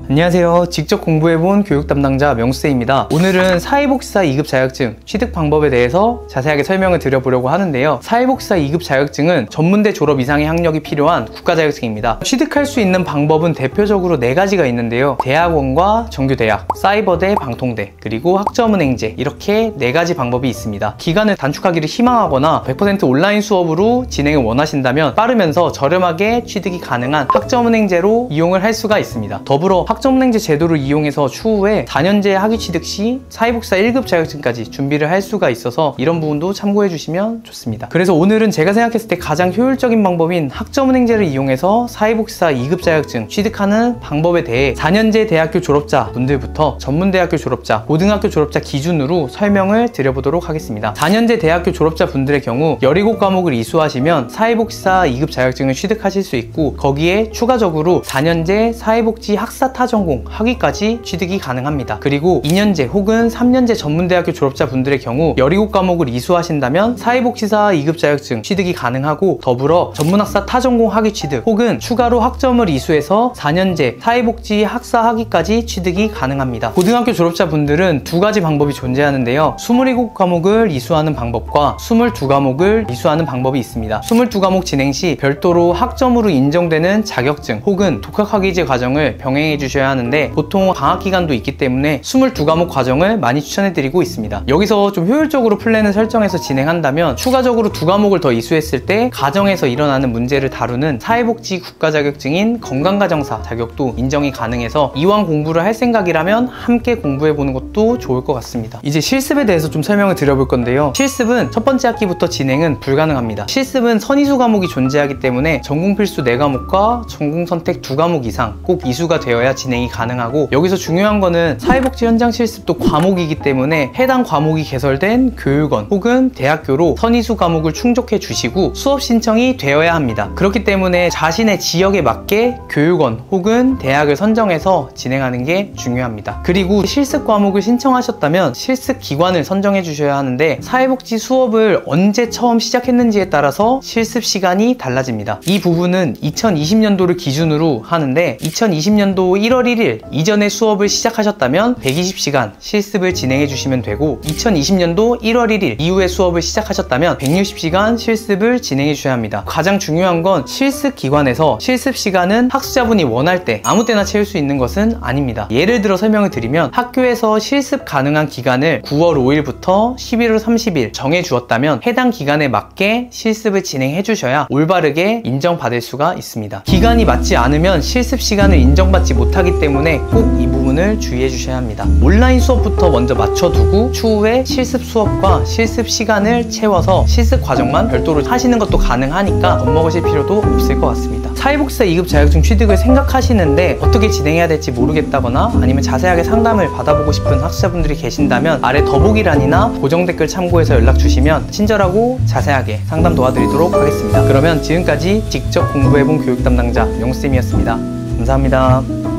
안녕하세요. 직접 공부해본 교육 담당자 명수쌤입니다. 오늘은 사회복지사 2급 자격증 취득 방법에 대해서 자세하게 설명을 드려보려고 하는데요. 사회복지사 2급 자격증은 전문대 졸업 이상의 학력이 필요한 국가자격증입니다. 취득할 수 있는 방법은 대표적으로 4가지가 있는데요. 대학원과 정규대학, 사이버대, 방통대, 그리고 학점은행제, 이렇게 4가지 방법이 있습니다. 기간을 단축하기를 희망하거나 100% 온라인 수업으로 진행을 원하신다면 빠르면서 저렴하게 취득이 가능한 학점은행제로 이용을 할 수가 있습니다. 더불어 학점은행제 제도를 이용해서 추후에 4년제 학위 취득 시 사회복지사 1급 자격증까지 준비를 할 수가 있어서 이런 부분도 참고해 주시면 좋습니다. 그래서 오늘은 제가 생각했을 때 가장 효율적인 방법인 학점은행제를 이용해서 사회복지사 2급 자격증 취득하는 방법에 대해 4년제 대학교 졸업자 분들부터 전문대학교 졸업자, 고등학교 졸업자 기준으로 설명을 드려보도록 하겠습니다. 4년제 대학교 졸업자 분들의 경우 17과목을 이수하시면 사회복지사 2급 자격증을 취득하실 수 있고, 거기에 추가적으로 4년제 사회복지 학사 타전공 학위까지 취득이 가능합니다. 그리고 2년제 혹은 3년제 전문대학교 졸업자 분들의 경우 17과목을 이수하신다면 사회복지사 2급 자격증 취득이 가능하고, 더불어 전문학사 타전공 학위 취득 혹은 추가로 학점을 이수해서 4년제 사회복지 학사 학위까지 취득이 가능합니다. 고등학교 졸업자 분들은 2가지 방법이 존재하는데요. 27과목을 이수하는 방법과 22과목을 이수하는 방법이 있습니다. 22과목 진행 시 별도로 학점으로 인정되는 자격증 혹은 독학학위제 과정을 병행해 주셔야 하는데, 보통 방학기간도 있기 때문에 22과목 과정을 많이 추천해드리고 있습니다. 여기서 좀 효율적으로 플랜을 설정해서 진행한다면 추가적으로 2과목을 더 이수했을 때 가정에서 일어나는 문제를 다루는 사회복지 국가자격증인 건강가정사 자격도 인정이 가능해서 이왕 공부를 할 생각이라면 함께 공부해보는 것도 좋을 것 같습니다. 이제 실습에 대해서 좀 설명을 드려볼 건데요. 실습은 첫 번째 학기부터 진행은 불가능합니다. 실습은 선이수 과목이 존재하기 때문에 전공 필수 4과목과 전공 선택 2과목 이상 꼭 이수가 되어야 진행이 가능하고, 여기서 중요한 거는 사회복지 현장 실습도 과목이기 때문에 해당 과목이 개설된 교육원 혹은 대학교로 선이수 과목을 충족해 주시고 수업 신청이 되어야 합니다. 그렇기 때문에 자신의 지역에 맞게 교육원 혹은 대학을 선정해서 진행하는 게 중요합니다. 그리고 실습 과목을 신청하셨다면 실습 기관을 선정해 주셔야 하는데, 사회복지 수업을 언제 처음 시작했는지에 따라서 실습 시간이 달라집니다. 이 부분은 2020년도를 기준으로 하는데, 2020년도 1월 1일 이전에 수업을 시작하셨다면 120시간 실습을 진행해 주시면 되고, 2020년도 1월 1일 이후에 수업을 시작하셨다면 160시간 실습을 진행해 주셔야 합니다. 가장 중요한 건 실습 기관에서 실습 시간은 학수자분이 원할 때 아무 때나 채울 수 있는 것은 아닙니다. 예를 들어 설명을 드리면, 학교에서 실습 가능한 기간을 9월 5일부터 11월 30일 정해 주었다면 해당 기간에 맞게 실습을 진행해 주셔야 올바르게 인정받을 수가 있습니다. 기간이 맞지 않으면 실습 시간을 인정받지 못하기 때문에 꼭 이 부분을 주의해 주셔야 합니다. 온라인 수업부터 먼저 맞춰두고 추후에 실습 수업과 실습 시간을 채워서 실습 과정만 별도로 하시는 것도 가능하니까 겁먹으실 필요도 없을 것 같습니다. 사회복지사 2급 자격증 취득을 생각하시는데 어떻게 진행해야 될지 모르겠다거나 아니면 자세하게 상담을 받아보고 싶은 학습자분들이 계신다면 아래 더보기란이나 고정 댓글 참고해서 연락 주시면 친절하고 자세하게 상담 도와드리도록 하겠습니다. 그러면 지금까지 직접 공부해본 교육 담당자 명수쌤이었습니다. 감사합니다.